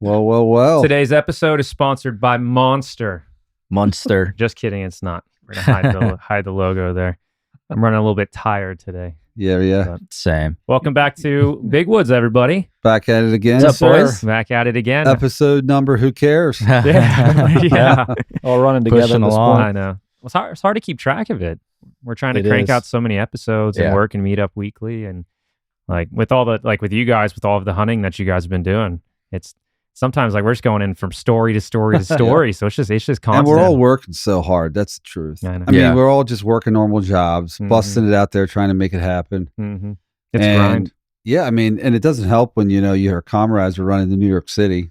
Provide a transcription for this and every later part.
Well. Today's episode is sponsored by Monster. Monster. Just kidding, it's not. We're gonna hide the logo there. I'm running a little bit tired today. Yeah. But Same. welcome back to Big Woods, everybody. Back at it again. What's up, boys? Back at it again. Episode number, who cares? Yeah. All running together Pushing at this along. point. I know. It's hard to keep track of it. We're trying to It crank is. out so many episodes and Yeah. work and meet up weekly, and with you guys, with all of the hunting that you guys have been doing, it's sometimes we're just going in from story to story to story. So it's just constant. And we're all working so hard. That's the truth. I know. I mean, Yeah. we're all just working normal jobs, busting it out there, trying to make it happen. Mm-hmm. It's And, grind. Yeah, I mean, and it doesn't help when, your comrades are running to New York City.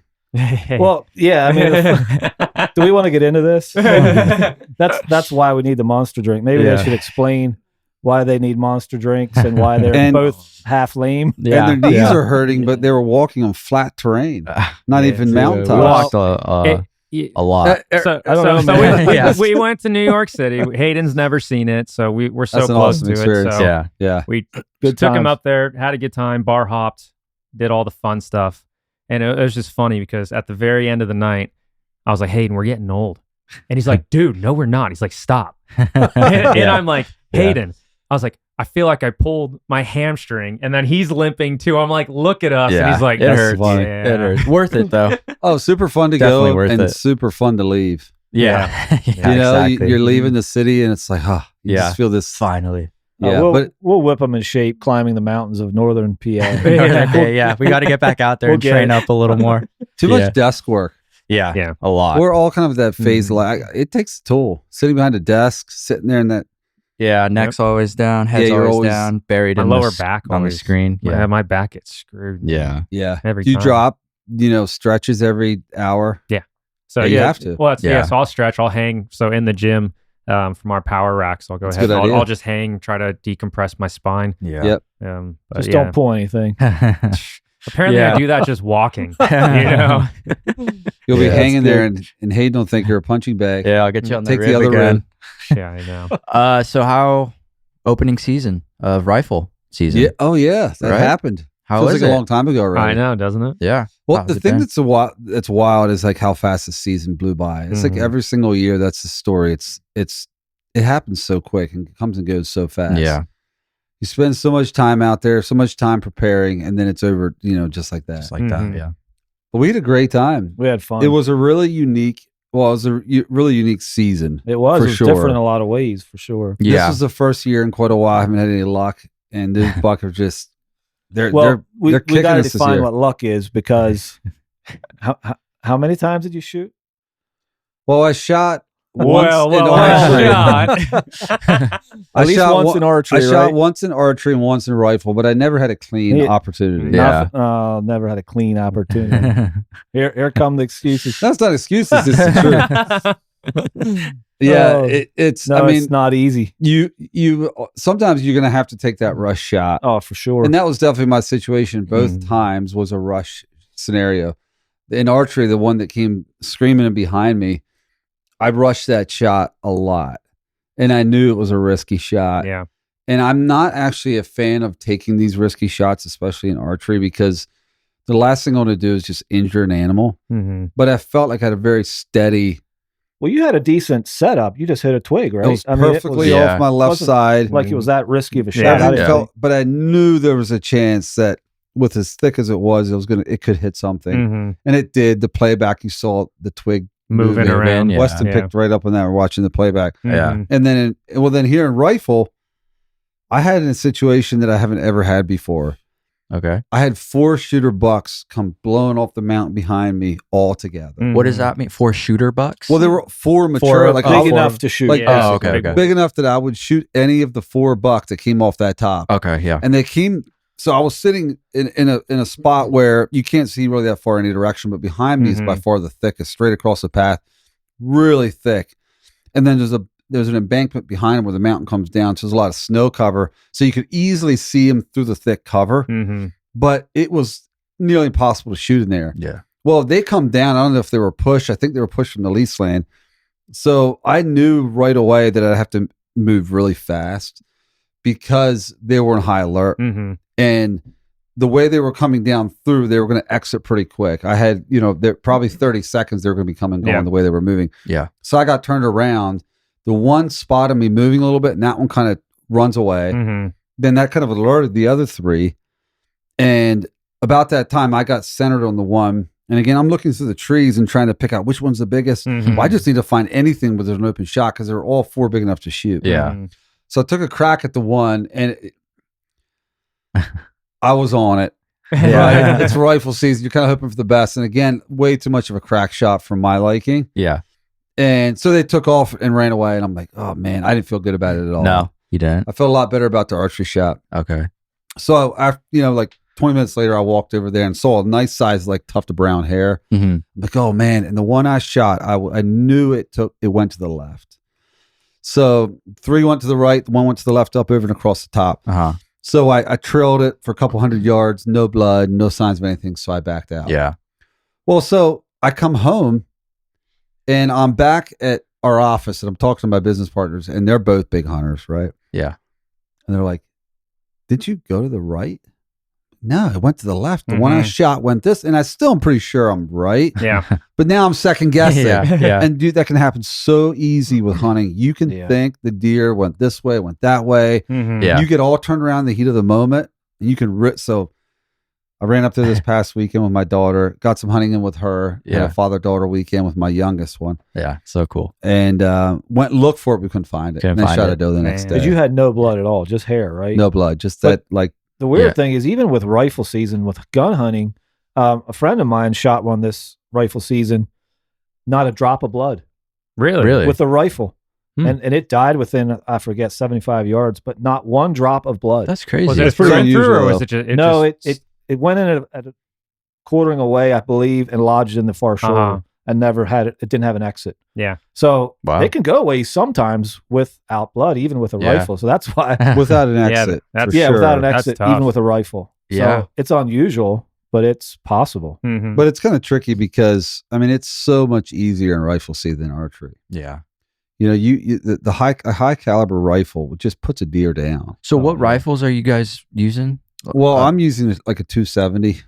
Well, yeah. I mean, do we want to get into this? That's why we need the Monster drink. Maybe Yeah. they should explain why they need Monster drinks and why they're And- both half lame. Yeah. And their knees are hurting, but they were walking on flat terrain, not Yeah, even We mountaintops. walked a lot. So, I don't know, so man. we, Yes. we went to New York City. Hayden's never seen it, so we're so That's an close awesome to experience. it. So Yeah. Yeah. we Good took him times. up there, had a good time, bar hopped, did all the fun stuff. And it was just funny because at the very end of the night, I was like, Hayden, we're getting old. And he's like, dude, no, we're not. He's like, stop. And I'm like, Hayden, I was like, I feel like I pulled my hamstring, and then he's limping too. I'm like, look at us. And Yeah. he's like, It "That's hurts. funny. yeah." It hurts. Worth it though. Oh, super fun to Definitely go worth and it. super fun to leave. Yeah. Exactly. You're leaving the city and it's like, you Yeah. just feel this. Finally. Yeah, we'll whip them in shape climbing the mountains of northern PA. Yeah. We got to get back out there We'll and get train it. up a little more. too Yeah. much desk work. Yeah. Yeah. A lot. We're all kind of at that phase. It takes a toll. Sitting behind a desk, sitting there in that. Yeah. Neck's always down. Head's you're always always- down. Buried My in lower the, back on the always- screen. Yeah, Yeah. my back gets screwed. Yeah. Yeah. Every Do you time. drop, stretches every hour? So Yeah, you have to. Well, Yeah. so I'll stretch. I'll hang. So in the gym, from our power racks, I'll go That's a ahead. good And idea. I'll just hang, try to decompress my spine. Yeah. Yep. But Just yeah. don't pull anything. Apparently, Yeah. I do that just walking. You know. You'll be Yeah, hanging that's there and Hayden will think you're a punching bag. Yeah. I'll get you on the Take rib the other again. Yeah, I know. So how opening season of rifle season? Yeah. Oh, yeah. That Right? happened. How Feels is like it? a long time ago already. I know, doesn't it? Yeah. Well, How's the it thing been? that's wild is like how fast the season blew by. It's like Mhm. every single year that's the story. It happens so quick and comes and goes so fast. Yeah. You spend so much time out there, so much time preparing, and then it's over, just like that. Just like Mhm. that. Yeah. But we had a great time. We had fun. It was a really unique really unique season. It was. for It was sure. different in a lot of ways, for sure. This Yeah. was the first year in quite a while I haven't had any luck, and these buck are just they're Well, we kicking got to us this define year. what luck is because how many times did you shoot? Well, I shot once in archery. At least shot once one- in archery, I shot right? once in archery and once in rifle, but I never had a clean Yeah. opportunity. Yeah. Never had a clean opportunity. Here come the excuses. That's not excuses. It's the truth. Yeah, Oh. it's. No, I mean, it's not easy. you sometimes you're gonna have to take that rush shot, Oh, for sure. and that was definitely my situation. Both Mm. times was a rush scenario. In archery, the one that came screaming in behind me, I rushed that shot a lot, and I knew it was a risky shot. Yeah. And I'm not actually a fan of taking these risky shots, especially in archery, because the last thing I want to do is just injure an animal. Mm-hmm. But I felt like I had a very steady. Well, you had a decent setup. You just hit a twig, right? It was perfectly Yeah. off my left wasn't side. like it was that risky of a shot. Yeah. I Everything didn't Yeah. felt, but I knew there was a chance that with as thick as it was it could hit something, Mm-hmm. and it did. The playback, you saw the twig Moving moving. around. Yeah. Weston Yeah. picked right up on that. We're watching the playback, Yeah. Mhm. and then then here in rifle, I had a situation that I haven't ever had before. Okay. I had 4 shooter bucks come blowing off the mountain behind me all together. What does Mhm. that mean? 4 shooter bucks? Well, there were 4 mature, Four- like oh, big I- four- enough to shoot. like- Yeah, Oh, okay, big okay. big enough that I would shoot any of the 4 buck that came off that top. Okay. Yeah. And they came. So I was sitting in a spot where you can't see really that far in any direction, but behind me is by far the thickest, straight across the path, really thick. And then there's an embankment behind him where the mountain comes down, so there's a lot of snow cover, so you could easily see him through the thick cover. Mhm. But it was nearly impossible to shoot in there. Yeah. Well, they come down. I don't know if they were pushed. I think they were pushed from the lease land. So I knew right away that I'd have to move really fast because they were on high alert. Mhm. And the way they were coming down through, they were going to exit pretty quick. I had, they're probably 30 seconds they were going to be coming going the way they were moving. Yeah. So I got turned around. The one spotted me moving a little bit, and that one kind of runs away. Mm-hmm. Then that kind of alerted the other three. And about that time, I got centered on the one. And again, I'm looking through the trees and trying to pick out which one's the biggest. Mm-hmm. Well, I just need to find anything where there's an open shot because they're all 4 big enough to shoot. Yeah. Mm-hmm. So I took a crack at the one, and I was on it. Yeah. Right? It's rifle season. You're kind of hoping for the best. And again, way too much of a crack shot for my liking. Yeah. And so they took off and ran away. And I'm like, oh, man, I didn't feel good about it at all. No, you didn't? I felt a lot better about the archery shot. Okay. So after, like 20 minutes later, I walked over there and saw a nice size, like tuft of brown hair. Mm-hmm. I'm like, oh man. And the one I shot, I knew it went to the left. So 3 went to the right, 1 went to the left, up, over, and across the top. Uh-huh. So I trailed it for a couple hundred yards, no blood, no signs of anything. So I backed out. Yeah. Well, so I come home and I'm back at our office and I'm talking to my business partners, and they're both big hunters, right? Yeah. And they're like, did you go to the right? No, it went to the left. The one I shot went this, and I still am pretty sure I'm right. Yeah. But now I'm second guessing. Yeah. And dude, that can happen so easy with hunting. You can think the deer went this way, went that way. Mm-hmm. Yeah. You get all turned around in the heat of the moment, and you can so I ran up there this past weekend with my daughter, got some hunting in with her, and a father-daughter weekend with my youngest one. Yeah. So cool. And went and looked for it, we couldn't find it. And then shot a doe the next day. Because you had no blood at all, just hair, right? No blood, just that like. The weird thing is, even with rifle season, with gun hunting, a friend of mine shot one this rifle season, not a drop of blood. Really? With a rifle. Hmm. And it died within, I forget, 75 yards, but not one drop of blood. That's crazy. Was it pretty through unusual, or was it just... No, it went in at a quartering away, I believe, and lodged in the far shoulder and never had it. It didn't have an exit. Yeah. So it can go away sometimes without blood, even with a rifle. So that's why. Without an exit. Without an exit, even with a rifle. Yeah. So it's unusual, but it's possible. Mm-hmm. But it's kind of tricky because, I mean, it's so much easier in rifle season than archery. Yeah. The high caliber rifle just puts a deer down. So what rifles are you guys using? Well, I'm using like a 270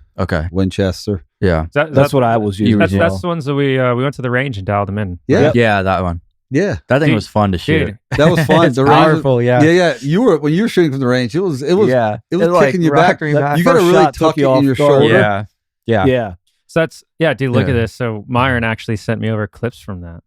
Winchester. Yeah. That's what I was using. That's the ones that we went to the range and dialed them in. Yeah. Yeah, that one. Yeah. That thing was fun to shoot. Dude. That was fun. It's powerful, when you were shooting from the range, it was kicking you back. You got to really tuck it in your shoulder. Yeah. So that's dude, look at this. So Myron actually sent me over clips from that.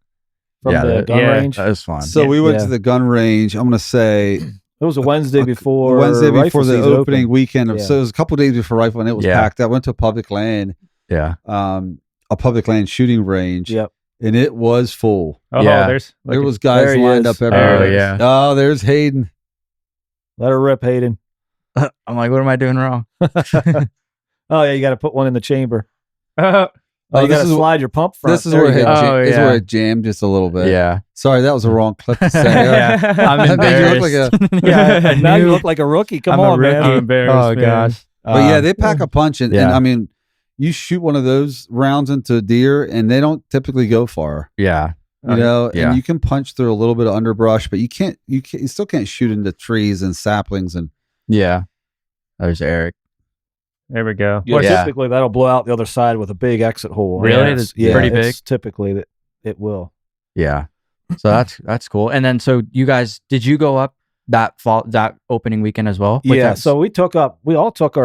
From the gun range. That was fun. So we went to the gun range. I'm going to say it was a Wednesday before the opening weekend. Yeah. So it was a couple of days before rifle, and it was packed. I went to a public land. Yeah. A public land shooting range. Yep. And it was full. Oh, there was guys lined up everywhere. Oh, yeah. Oh, there's Hayden. Let her rip, Hayden. I'm like, what am I doing wrong? Oh yeah, you got to put one in the chamber. You got to slide your pump front. This is where it jammed just a little bit. Yeah. Sorry, that was a wrong clip to say. I'm embarrassed. Now you look like a rookie. Come on, man. I'm embarrassed. Oh gosh. But they pack a punch, and I mean, you shoot one of those rounds into a deer, and they don't typically go far. Yeah. And you can punch through a little bit of underbrush, but you still can't shoot into trees and saplings and. Yeah. There's Eric. There we go. Yeah, typically that'll blow out the other side with a big exit hole. Really? It's pretty big? Typically that it will. Yeah. So that's cool. And then, so you guys, did you go up that opening weekend as well? Yeah. So we all took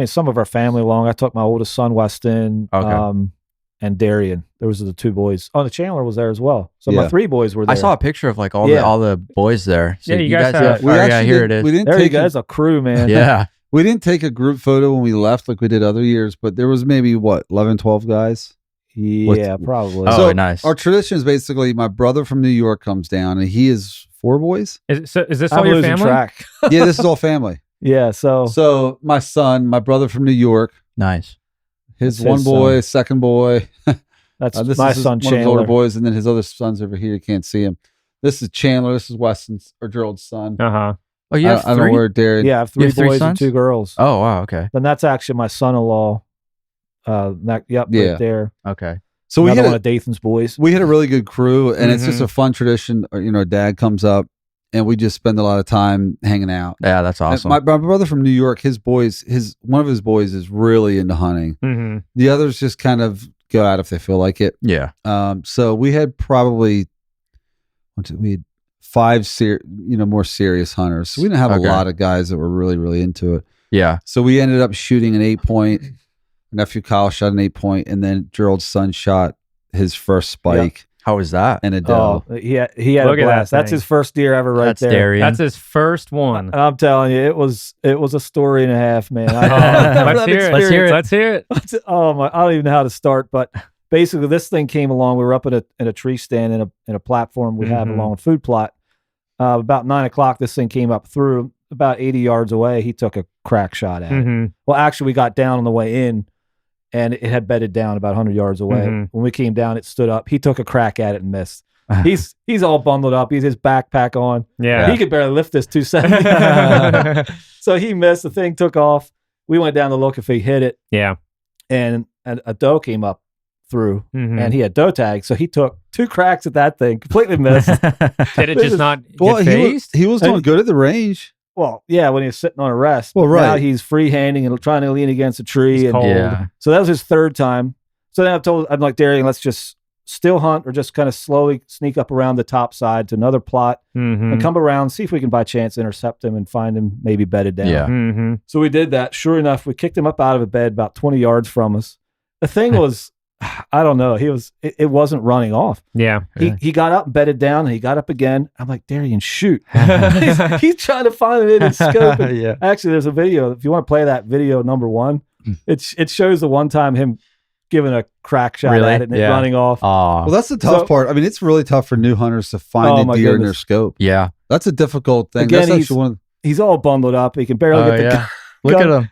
some of our family along. I took my oldest son, Weston, and Darian. There was the 2 boys. Oh, the Chandler was there as well. So my 3 boys were there. I saw a picture of like all the boys there. So you guys have, here it is. We didn't there you guys, a crew, man. Yeah. We didn't take a group photo when we left like we did other years, but there was maybe 11, 12 guys. Yeah, probably. Oh, so nice. Our tradition is basically my brother from New York comes down, and he is 4 boys. Is this all your family? Track. Yeah, this is all family. Yeah, so my son, my brother from New York, nice. His one boy, second boy. That's this my is son, one Chandler. of his older boys, and then his other son's over here. You can't see him. This is Chandler. This is Weston's or Gerald's son. Oh, you have 3? I don't know where Darren. Yeah, I have 3 boys and 2 girls. Oh, wow. Okay. Then that's actually my son-in-law. Right there. Okay. So we had one of Dathan's boys. We had a really good crew, and it's just a fun tradition. Dad comes up, and we just spend a lot of time hanging out. Yeah, that's awesome. My brother from New York, one of his boys is really into hunting. Mm-hmm. The others just kind of go out if they feel like it. Yeah. So we had probably 5 more serious hunters. So we didn't have a lot of guys that were really, really into it. Yeah. So we ended up shooting an 8-point. Nephew Kyle shot an 8-point, and then Gerald's son shot his first spike. Yep. How was that? And a doe. Oh, he had a blast. That's his first deer ever, right there. Darian. That's his first one. And I'm telling you, it was a story and a half, man. Let's hear it. Oh my! I don't even know how to start, but basically, this thing came along. We were up in a tree stand in a platform we have along a food plot. About 9 o'clock, this thing came up through. About 80 yards away, he took a crack shot at it. Well, actually, we got down on the way in, and it had bedded down about 100 yards away. When we came down, it stood up. He took a crack at it and missed. He's all bundled up. He's his backpack on. Yeah, he could barely lift this 270. So he missed. The thing took off. We went down to look if he hit it. Yeah, and a doe came up through, and he had doe tag. So he took 2 cracks at that thing, completely missed. Did it just not get phased? He was doing good at the range. Well, yeah, when he was sitting on a rest. Well, right. Now he's free-handing and trying to lean against a tree. So that was his 3rd time. So then I'm like, Darian, let's just still hunt or just kind of slowly sneak up around the top side to another plot and come around, see if we can by chance intercept him and find him maybe bedded down. Yeah. So we did that. Sure enough, we kicked him up out of a bed about 20 yards from us. The thing was, I don't know. It wasn't running off. Yeah. He got up and bedded down and he got up again. I'm like, Darian, shoot. he's trying to find it in his scope. Yeah. Actually, there's a video. If you want to play that video, number 1, it shows the one time him giving a crack shot at it and it running off. Well, that's the tough part. I mean, it's really tough for new hunters to find a deer in their scope. Yeah. That's a difficult thing. Again, that's actually he's all bundled up. He can barely get the gun. Look at him.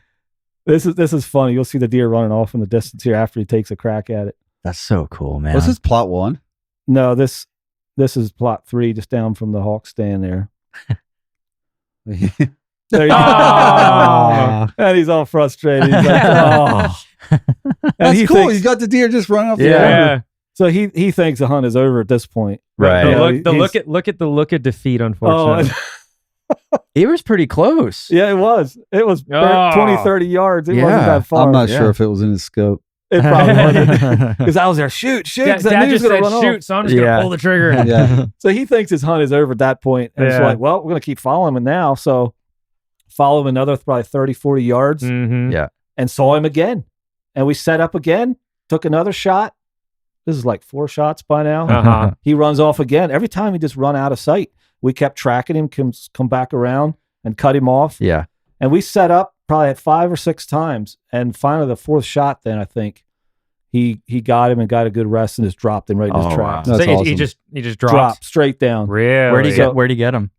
This is funny. You'll see the deer running off in the distance here after he takes a crack at it. That's so cool, man. What's this plot 1? No, this is plot 3, just down from the hawk stand there. There you go. And he's all frustrated. He's like, oh. That's cool. You got the deer just running off the road. So he thinks the hunt is over at this point. Right. Look at the look of defeat, unfortunately. He was pretty close. Yeah, it was. It was 20, 30 yards. It wasn't that far. I'm not sure if it was in his scope. It probably wasn't. Because I was there, shoot. Dad just said shoot, so I'm just going to pull the trigger. Yeah. So he thinks his hunt is over at that point. And it's like, well, we're going to keep following him now. So follow him another probably 30, 40 yards. Yeah. And saw him again. And we set up again, took another shot. This is like 4 shots by now. He runs off again. Every time he just run out of sight. We kept tracking him, come back around and cut him off. Yeah. And we set up probably at 5 or 6 times. And finally the 4th shot, then I think he got him and got a good rest and just dropped him right in his tracks. Wow. So awesome. he just dropped straight down. Really? Where'd he get him?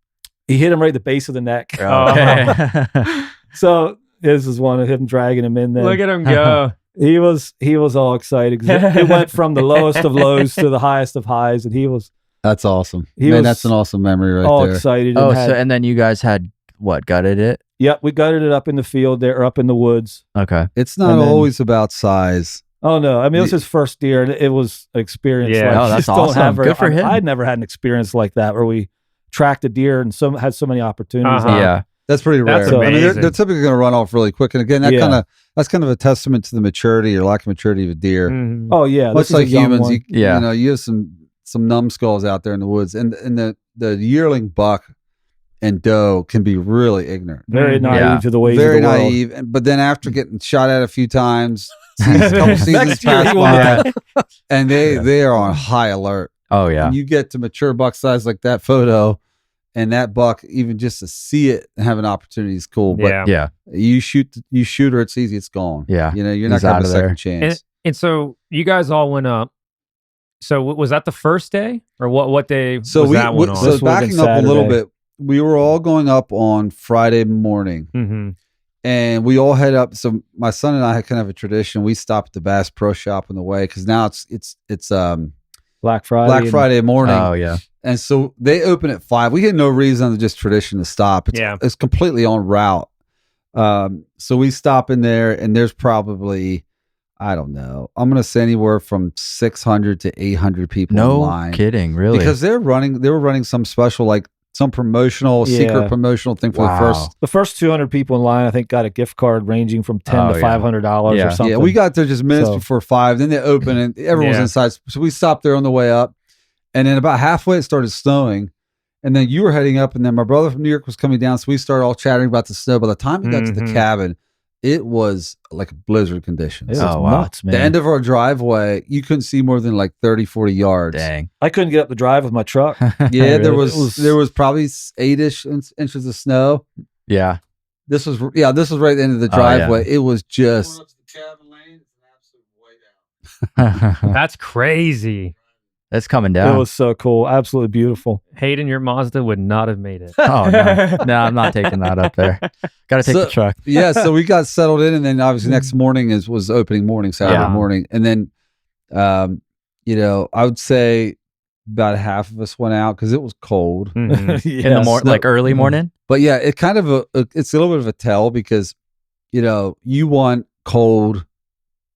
He hit him right at the base of the neck. Okay. So this is one of him dragging him in there. Look at him go. He was all excited. It went from the lowest of lows to the highest of highs, and he was. That's awesome. That's an awesome memory right there. All excited. And then you guys had gutted it? Yep, we gutted it up in the field there, or up in the woods. Okay. It's not always about size. Oh no! I mean, it was his first deer, and it was an experience. Yeah, that's awesome. Good for him. I'd never had an experience like that where we tracked a deer and had so many opportunities. Yeah, that's pretty rare. That's I mean, they're typically going to run off really quick, and again, that's kind of a testament to the maturity or lack of maturity of a deer. Mm-hmm. Oh yeah, much like humans. You have some numbskulls out there in the woods, and the yearling buck and doe can be really ignorant, very naive to the ways of the world. Very naive, but then after getting shot at a few times, a couple seasons pass by, and they are on high alert. Oh yeah, and you get to mature buck size like that photo, and that buck, even just to see it and have an opportunity is cool. But you shoot her, it's easy, it's gone. Yeah, you're not gonna have a second chance. And so you guys all went up. So was that the first day, or what day was that one on? So backing up a little bit, we were all going up on Friday morning, and we all head up. So my son and I had kind of a tradition. We stop at the Bass Pro Shop on the way because now it's Black Friday morning. Oh yeah, and so they open at 5. We had no reason to just tradition to stop. It's completely on route. So we stop in there, and there's probably, I don't know, I'm going to say anywhere from 600 to 800 people in line. No kidding, really? Because they were running some special, like some secret promotional thing for the first 200 people in line, I think, got a gift card ranging from $10 to $500 or something. Yeah, we got there just minutes before 5. Then they opened and everyone was inside. So we stopped there on the way up. And then about halfway, it started snowing. And then you were heading up, and then my brother from New York was coming down. So we started all chatting about the snow. By the time we got to the cabin, it was like blizzard conditions. It was nuts, man. The end of our driveway, you couldn't see more than like 30, 40 yards. Dang. I couldn't get up the drive with my truck. Yeah, there was probably 8-ish inches of snow. Yeah. This was right at the end of the driveway. It was just... That's crazy. It's coming down. It was so cool. Absolutely beautiful. Hayden, your Mazda would not have made it. Oh, no, I'm not taking that up there. Got to take the truck. Yeah, so we got settled in, and then obviously next morning was opening morning, Saturday morning. And then, I would say about half of us went out because it was cold. In the morning, like early morning? But yeah, it kind of it's a little bit of a tell because, you want cold,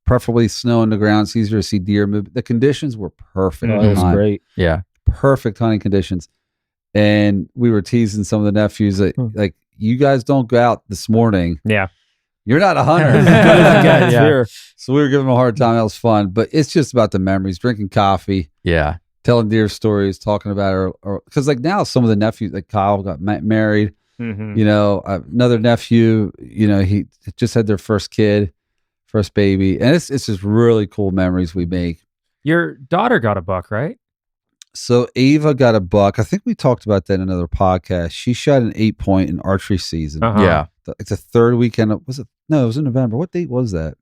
preferably snow on the ground. It's easier to see deer move. The conditions were perfect. It was great. Yeah. Perfect hunting conditions. And we were teasing some of the nephews that like, you guys don't go out this morning. Yeah. You're not a hunter. So we were giving them a hard time. That was fun. But it's just about the memories, drinking coffee. Yeah. Telling deer stories, talking about her. Because like now some of the nephews, like Kyle got married. Another nephew, he just had their first baby, and it's just really cool memories we make. Your daughter got a buck, right? So Ava got a buck. I think we talked about that in another podcast. She shot an 8-point in archery season. Yeah. It's the third weekend. Was it? No, it was in November. What date was that?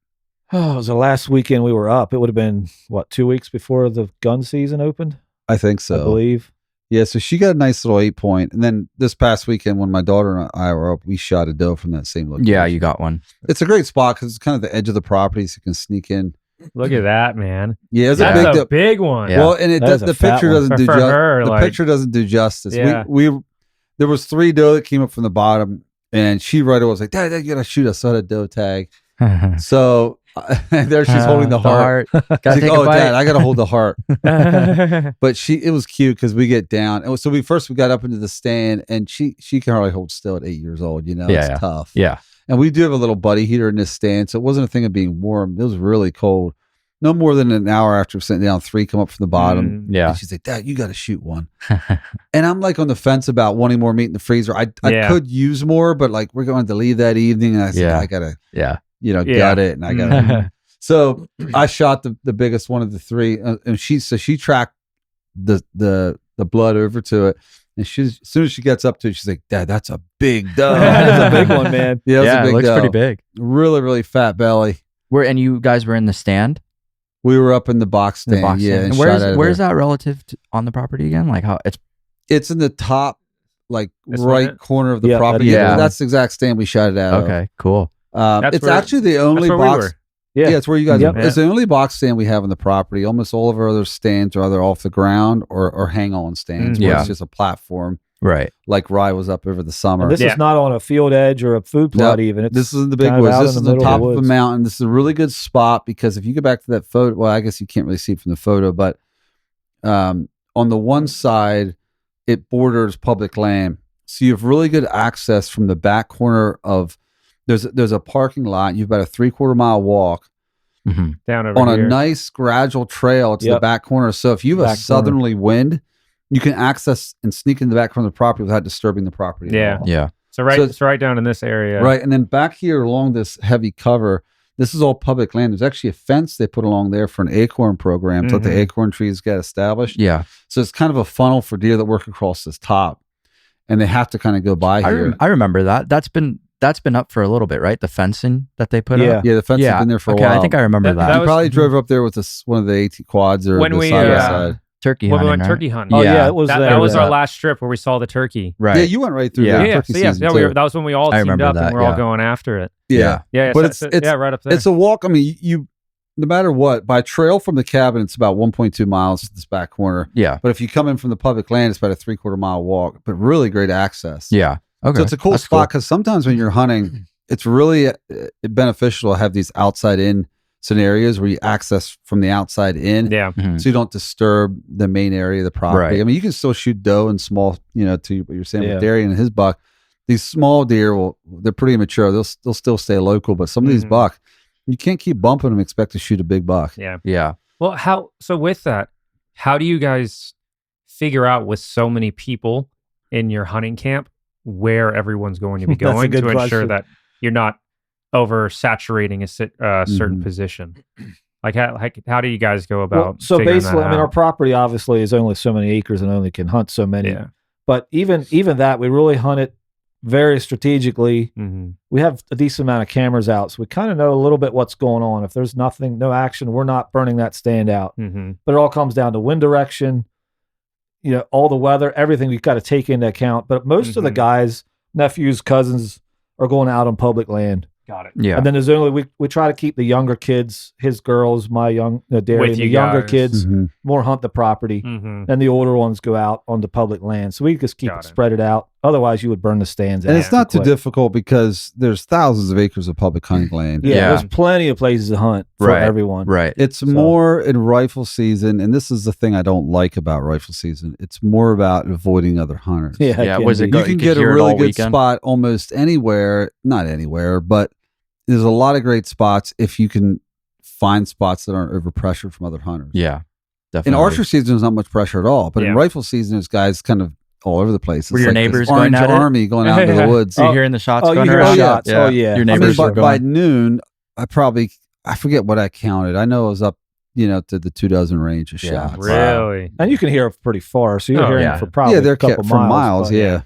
Oh, it was the last weekend we were up. It would have been 2 weeks before the gun season opened. I think so. I believe. Yeah, so she got a nice little 8-point. And then this past weekend when my daughter and I were up, we shot a doe from that same location. Yeah, you got one. It's a great spot because it's kind of the edge of the property, so you can sneak in. Look at that, man. Yeah, it's That's a big one. Yeah. Well, and the picture doesn't do justice. Picture doesn't do justice. Yeah. We there was 3 doe that came up from the bottom, and she right away was like, "Dad, you gotta shoot us." So I had a doe tag. So there she's holding the heart. She's like, Dad, I gotta hold the heart. But it was cute because we get down, and so we got up into the stand, and she can hardly hold still at 8 years old. It's tough. Yeah, and we do have a little buddy heater in this stand, so it wasn't a thing of being warm. It was really cold. No more than an hour after sitting down, 3 come up from the bottom. Yeah, and she's like, "Dad, you got to shoot one." And I'm like on the fence about wanting more meat in the freezer. I could use more, but like we're going to leave that evening, and I said, I gotta, gut it, and I gotta. So I shot the biggest one of the 3, and she tracked the blood over to it, and as soon as she gets up to it, she's like, "Dad, that's a big doe." That's a big one, man. Yeah, it looks pretty big. Really, really fat belly. And you guys were in the stand? We were up in the box stand. And where's that relative on the property again? Like how it's in the top, like this right corner of the property. That's the exact stand we shot it at. Okay, cool. It's actually the only box. Yeah, it's where you guys are. It's the only box stand we have on the property. Almost all of our other stands are either off the ground or hang on stands where it's just a platform. Right. Like Rye was up over the summer. And this is not on a field edge or a food plot even. This is in the Big Woods. This is the top of a mountain. This is a really good spot because if you go back to that photo, well, I guess you can't really see it from the photo, but on the one side, it borders public land. So you have really good access from the back corner of, there's a parking lot. You've got a 3/4 mile walk down over on here. a nice gradual trail to the back corner. So if you have a southerly wind, you can access and sneak in the back corner of the property without disturbing the property. Yeah. Yeah. So it's right down in this area. Right. And then back here along this heavy cover, this is all public land. There's actually a fence they put along there for an acorn program to let the acorn trees get established. Yeah. So it's kind of a funnel for deer that work across this top. And they have to kind of go by here. I remember that. That's been up for a little bit, right? The fencing that they put up. Yeah, the fence has been there for a while. I think I remember that. You probably drove up there with one of the AT quads or when the we side by side. Turkey when hunting, we went right? turkey hunting. Oh yeah, it was that was our last trip where we saw the turkey. Right. Yeah, you went right through that turkey season too. That was when we all teamed up and we're all going after it. Yeah. But it's right up there. It's a walk. I mean, you no matter what, by trail from the cabin, it's about 1.2 miles to this back corner. Yeah. But if you come in from the public land, it's about a 3/4 mile walk, but really great access. Yeah. Okay. So it's a cool spot because sometimes when you're hunting, it's really beneficial to have these outside in scenarios where you access from the outside in. Yeah. So you don't disturb the main area of the property. Right. I mean, you can still shoot doe and small, to what you're saying with Darian and his buck. These small deer they're pretty immature. They'll still stay local, but some of these buck, you can't keep bumping them and expect to shoot a big buck. Yeah. Yeah. Well, so with that, how do you guys figure out with so many people in your hunting camp where everyone's going to be going to ensure that you're not oversaturating a certain position? Like how do you guys go about? So figuring basically, that I mean, out? our property obviously is only so many acres and only can hunt so many. Yeah. But even that, we really hunt it very strategically. We have a decent amount of cameras out, so we kind of know a little bit what's going on. If there's no action, we're not burning that stand out. But it all comes down to wind direction, all the weather, everything we've got to take into account. But most of the guys, nephews, cousins, are going out on public land. Got it. Yeah. And then there's only we try to keep the younger kids, his girls, my young Darian, With the you younger guys. kids more hunt the property, and the older ones go out on the public land. So we just keep spread it out. Otherwise, you would burn the stands out. And it's not too quick. difficult because there's thousands of acres of public hunting land. Yeah, there's plenty of places to hunt for everyone. Right. It's more in rifle season, and this is the thing I don't like about rifle season. It's more about avoiding other hunters. Yeah. Was it? You can get a really good spot almost anywhere. Not anywhere, but there's a lot of great spots if you can find spots that aren't overpressured from other hunters. Yeah, in definitely. archer season, there's not much pressure at all, but in rifle season, there's guys kind of all over the place. Were It's your like neighbors this going orange at it? army going out into the woods. So you're hearing the shots Oh, going you hear around? shots. Oh, yeah. Your I neighbors mean, were by going. noon, I forget what I counted. I know I was up, to the 24 range of shots. Really? And you can hear it pretty far, so you're hearing it for probably they're a couple from miles. but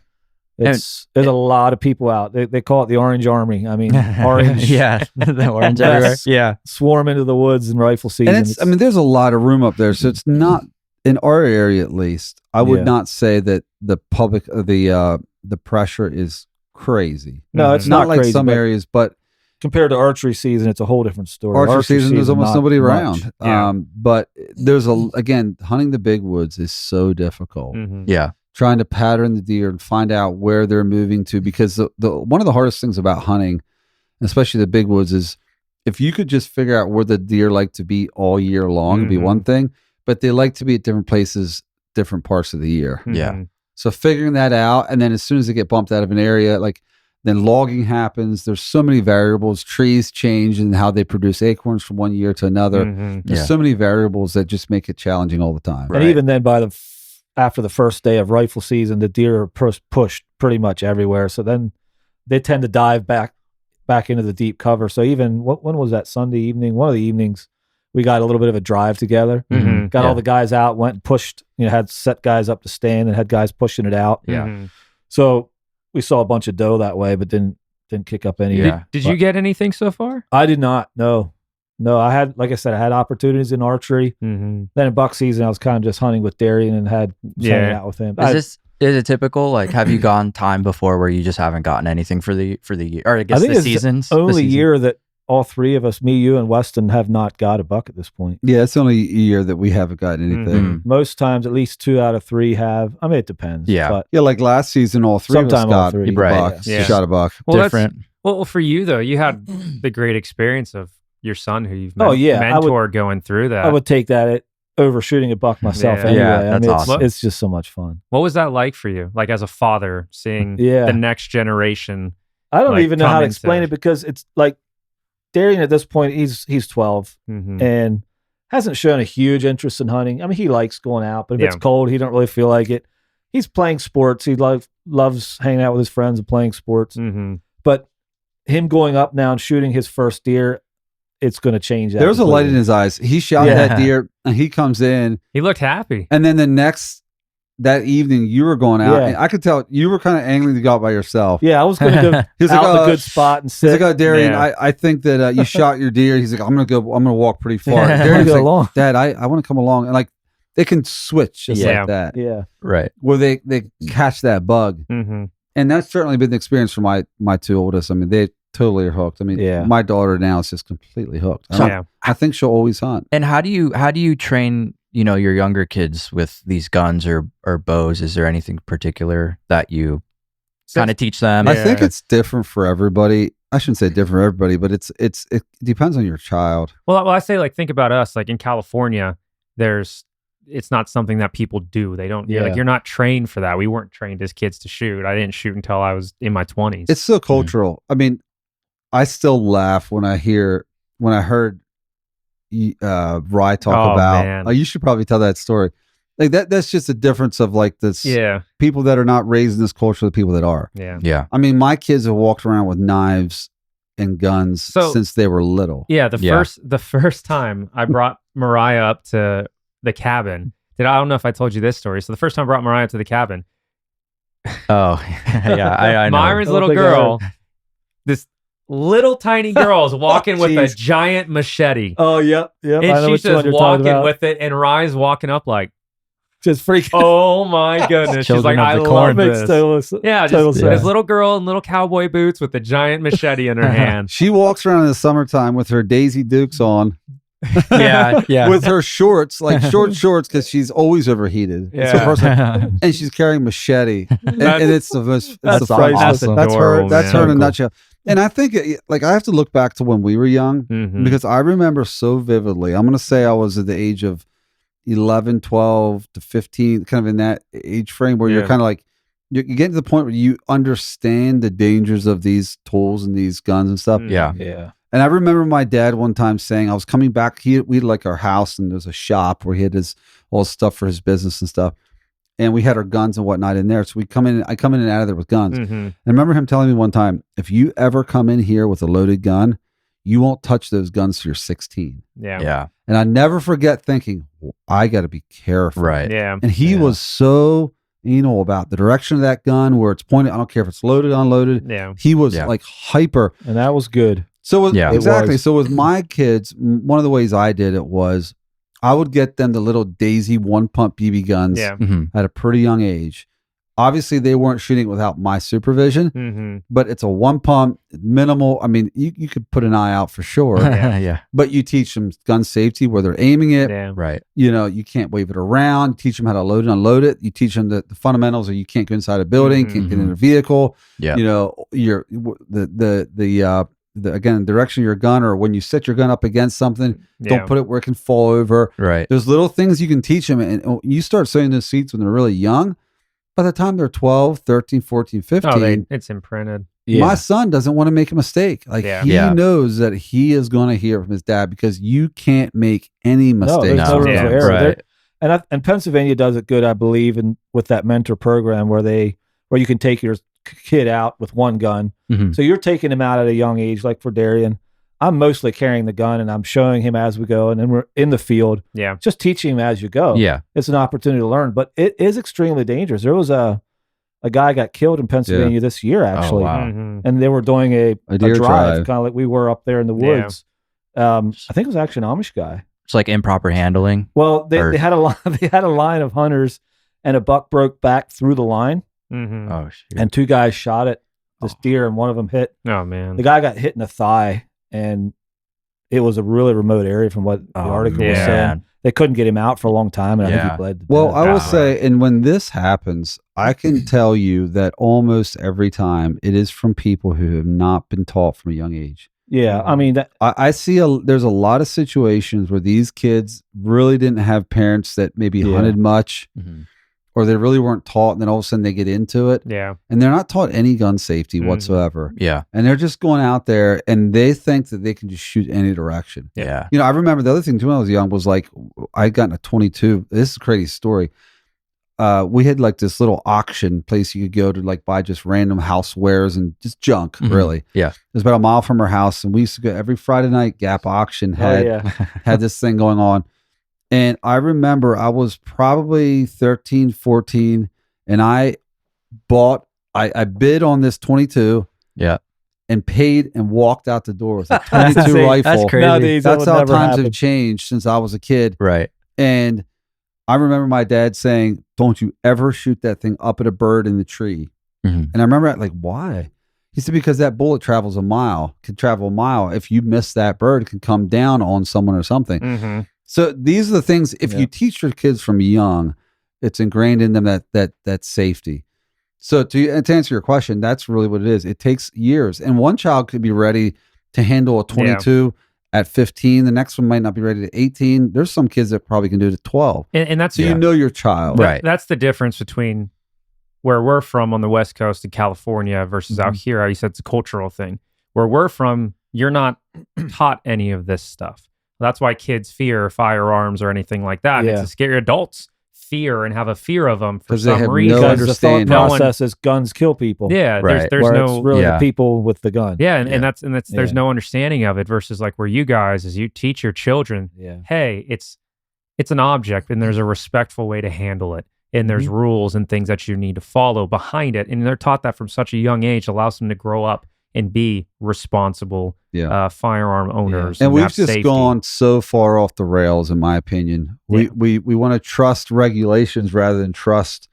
there's a lot of people out. They call it the Orange Army. I mean, orange. the orange everywhere. Yeah, swarm into the woods in rifle season. And there's a lot of room up there, so it's not in our area at least. I would not say that the public, the pressure is crazy. No, it's not like crazy, some areas, but compared to archery season, it's a whole different story. Archery season, there's almost nobody around. Yeah. But there's again, hunting the big woods is so difficult. Yeah. Trying to pattern the deer and find out where they're moving to, because the one of the hardest things about hunting, especially the big woods, is if you could just figure out where the deer like to be all year long, it'd be one thing, but they like to be at different places, different parts of the year. Yeah. So figuring that out, and then as soon as they get bumped out of an area, then logging happens. There's so many variables. Trees change and how they produce acorns from one year to another. There's so many variables that just make it challenging all the time. And even then, after the first day of rifle season, the deer are pushed pretty much everywhere. So then they tend to dive back into the deep cover. So even when was that Sunday evening? One of the evenings, we got a little bit of a drive together. Got all the guys out, went and pushed. Had set guys up to stand and had guys pushing it out. Yeah. So we saw a bunch of doe that way, but didn't kick up any. Did you get anything so far? I did not. No. I had, like I said, I had opportunities in archery. Then in buck season, I was kind of just hunting with Darian and hanging out with him. Is it typical? Like, have you gone time before where you just haven't gotten anything for the year, or I guess think the it's seasons? Only year that all three of us, me, you, and Weston, have not got a buck at this point. Yeah, it's only a year that we haven't gotten anything. Most times, at least 2 out of 3 have. I mean, it depends. Yeah. But Yeah, like last season, all three of us Sometime all got three. a buck. Yeah. Shot a buck. Well, Different. Well, for you though, you had the great experience of your son who you've Oh, yeah, I would- mentored going through that. I would take that over shooting a buck myself Yeah. anyway. Yeah, I that's mean, awesome. it's just so much fun. What was that like for you? Like as a father, seeing the next generation. I don't Like, even know how come to into- explain it because it's like Darian at this point, he's 12 and hasn't shown a huge interest in hunting. I mean, he likes going out, but if it's cold, he don't really feel like it. He's playing sports. He loves hanging out with his friends and playing sports. But him going up now and shooting his first deer, it's going to change that. There was a light in his eyes. He shot that deer, and he comes in, He looked happy. and then that evening you were going out, and I could tell you were kind of angling to go out by yourself. Yeah, I was going to go He was out like, in "Oh, a good spot and He's sit. like, "Oh, Darian, Yeah. I think that you shot your deer." He's like, I'm gonna walk pretty far. I wanna Darian's go like, along. Dad, I want to come along, and like they can switch just Yeah. like that, Yeah. Right. where they catch that bug, and that's certainly been the experience for my 2 oldest. I mean, they totally are hooked. I mean, my daughter now is just completely hooked. I think she'll always hunt. And how do you train, your younger kids with these guns or bows? Is there anything particular that you kind of teach them? I think it's different for everybody. I shouldn't say different for everybody, but it depends on your child. Well, I say like think about us. Like in California, it's not something that people do. They don't. Yeah. Like you're not trained for that. We weren't trained as kids to shoot. I didn't shoot until I was in my 20s. It's so cultural. I mean, I still laugh when I heard Rye talk about. Man. You should probably tell that story. Like that's just a difference of like this. Yeah. People that are not raised in this culture, the people that are. Yeah. Yeah. I mean, my kids have walked around with knives and guns since they were little. Yeah. The first time I brought Mariah up to the cabin. I don't know if I told you this story. So the first time I brought Mariah to the cabin. Oh, yeah. I know. Myron's little girl, this little tiny girl is walking with a giant machete. Oh, yep. And she's just walking with it, and Rye's walking up like, just freaking. Oh my goodness. She's like, I love this. Yeah, just this little girl in little cowboy boots with a giant machete in her hand. She walks around in the summertime with her Daisy Dukes on. Yeah. With her shorts, like shorts, because she's always overheated. Yeah. And she's carrying machete. And it's the most, that's awesome. That's her. That's her in a cool. nutshell. And I think, like, I have to look back to when we were young because I remember so vividly. I'm going to say I was at the age of 11, 12 to 15, kind of in that age frame where you're kind of like, you get to the point where you understand the dangers of these tools and these guns and stuff. Yeah. And I remember my dad one time saying, I was coming back, we had like our house and there's a shop where he had all his stuff for his business and stuff. And we had our guns and whatnot in there. So I come in and out of there with guns. And I remember him telling me one time, if you ever come in here with a loaded gun, you won't touch those guns till you're 16. Yeah. And I never forget thinking, I got to be careful. Right. Yeah. And he was so anal about the direction of that gun, where it's pointed. I don't care if it's loaded, unloaded. Yeah. He was like hyper. And that was good. So exactly. Was. So with my kids, one of the ways I did it was I would get them the little Daisy 1-pump BB guns at a pretty young age. Obviously, they weren't shooting it without my supervision, but it's a 1-pump, minimal. I mean, you could put an eye out for sure. But you teach them gun safety, where they're aiming it. Yeah. Right. You know, you can't wave it around. Teach them how to load and unload it. You teach them the fundamentals of you can't go inside a building, can't get in a vehicle. Yeah. You know, the direction of your gun, or when you set your gun up against something, don't put it where it can fall over. Right. There's little things you can teach them, and you start sowing those seeds when they're really young. By the time they're 12, 13, 14, 15, it's imprinted. My son doesn't want to make a mistake. Like he knows that he is going to hear from his dad, because you can't make any mistakes. No, there's no room for error. Right. And Pennsylvania does it good, I believe, and with that mentor program where you can take your kid out with one gun. So you're taking him out at a young age, like for Darian. I'm mostly carrying the gun and I'm showing him as we go, and then we're in the field. Yeah. Just teaching him as you go. Yeah. It's an opportunity to learn, but it is extremely dangerous. There was a guy got killed in Pennsylvania this year, actually. Oh, wow. And they were doing a deer drive, kind of like we were up there in the woods. I think it was actually an Amish guy. It's like improper handling. Well, they had a line of hunters, and a buck broke back through the line. Oh, shit. And two guys shot this deer, and one of them hit. Oh, man. The guy got hit in the thigh, and it was a really remote area from what the article was saying. They couldn't get him out for a long time, and I think he bled to death. I will say, and when this happens, I can tell you that almost every time it is from people who have not been taught from a young age. Yeah, I mean, I see there's a lot of situations where these kids really didn't have parents that maybe hunted much, or they really weren't taught, and then all of a sudden they get into it. Yeah. And they're not taught any gun safety whatsoever. Yeah. And they're just going out there and they think that they can just shoot any direction. Yeah. You know, I remember the other thing too when I was young was like, I had gotten a 22. This is a crazy story. We had like this little auction place you could go to, like buy just random housewares and just junk, really. Yeah. It was about a mile from our house, and we used to go every Friday night. Gap Auction had this thing going on. And I remember I was probably 13, 14, and I bid on this 22. Yeah. And paid and walked out the door with a 22 rifle. That's crazy. Nowadays, that's how times happen. have changed since I was a kid. Right. And I remember my dad saying, "Don't you ever shoot that thing up at a bird in the tree." And I remember like, why? He said, because that bullet can travel a mile. If you miss that bird, it can come down on someone or something. So these are the things, if you teach your kids from young, it's ingrained in them that safety. So to answer your question, that's really what it is. It takes years, and one child could be ready to handle a 22 at 15. The next one might not be ready to 18. There's some kids that probably can do it at 12. And that's so you know your child, right? That's the difference between where we're from on the West Coast in California versus out here. How you said it's a cultural thing. Where we're from, you're not taught any of this stuff. That's why kids fear firearms or anything like that. Yeah. It's to scare adults fear and have a fear of them for they some have reason. no Because the thought understanding. process is guns kill people. Yeah, Right. there's where no it's really Yeah. the people with the gun. yeah, and that's there's Yeah. no understanding of it versus like where you guys as you teach your children, Yeah. hey, it's an object and there's a respectful way to handle it. And there's rules and things that you need to follow behind it. And they're taught that from such a young age, allows them to grow up and be responsible firearm owners. And we've have just safety. gone so far off the rails, in my opinion. We want to trust regulations rather than trust,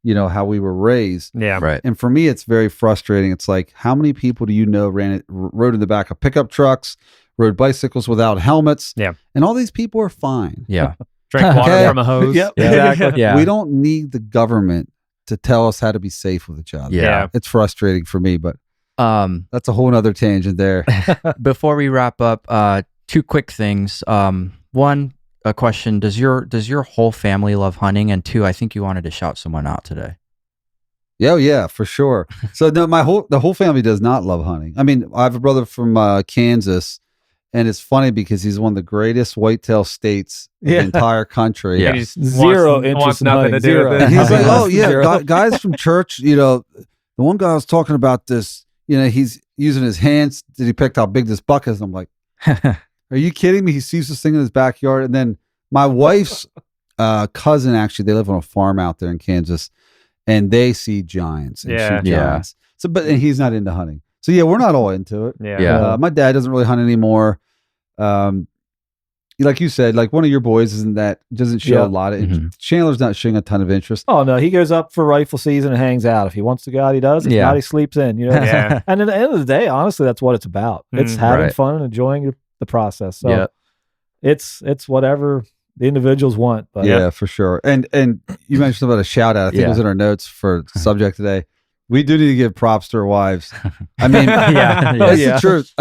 how we were raised. Yeah. Right. And for me, it's very frustrating. It's like, how many people do you know rode in the back of pickup trucks, rode bicycles without helmets? Yeah. And all these people are fine. Yeah. Drink water Okay. from a hose. Yep. Exactly. Yeah. We don't need the government to tell us how to be safe with each other. Yeah. It's frustrating for me, but that's a whole nother tangent there. Before we wrap up, two quick things. One, a question: Does your whole family love hunting? And two, I think you wanted to shout someone out today. Yeah, for sure. So no, the whole family does not love hunting. I mean, I have a brother from Kansas, and it's funny because he's one of the greatest whitetail states in the entire country. Yeah. He just Zero wants interest in nothing to hunting. do Zero. with And it. he's like, oh Zero. yeah, guys from church, the one guy was talking about this, he's using his hands to depict how big this buck is. I'm like, are you kidding me? He sees this thing in his backyard. And then my wife's cousin, actually, they live on a farm out there in Kansas, and they see giants and Yeah. shoot giants. So, and he's not into hunting. So yeah, we're not all into it. Yeah. Yeah. My dad doesn't really hunt anymore. Like you said, like one of your boys doesn't show a lot of Chandler's not showing a ton of interest. Oh no, he goes up for rifle season and hangs out. If he wants to go out, he does. If Yeah. not, he sleeps in. Yeah. And at the end of the day, honestly, that's what it's about. It's having Right. fun and enjoying the process. So Yeah. it's whatever the individuals want. But Yeah, for sure. And you mentioned about a shout out. I think it was in our notes for the subject today. We do need to give props to our wives. I mean, that's the truth.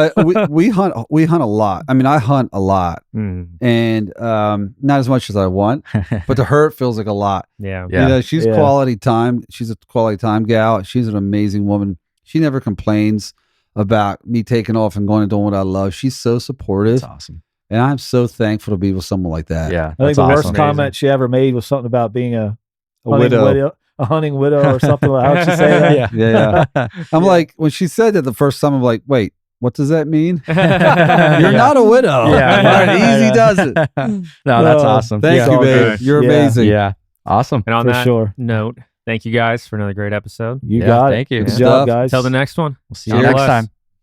We hunt a lot. I mean, I hunt a lot, and not as much as I want, but to her it feels like a lot. Yeah. She's quality time. She's a quality time gal. She's an amazing woman. She never complains about me taking off and going and doing what I love. She's so supportive. That's awesome. And I'm so thankful to be with someone like that. Yeah. I think that's the worst awesome. comment she ever made was something about being a widow. A hunting widow or something. How would she say that? Yeah. I'm like, when she said that the first time, I'm like, wait, what does that mean? You're not a widow. Yeah. Right, easy does it. No, that's awesome. Thank you, babe. good. You're Yeah. amazing. Yeah. Awesome. And on For that sure. note, thank you guys for another great episode. You got it. Thank you. Good Good job, stuff. guys. Till the next one. We'll see you next bless. time.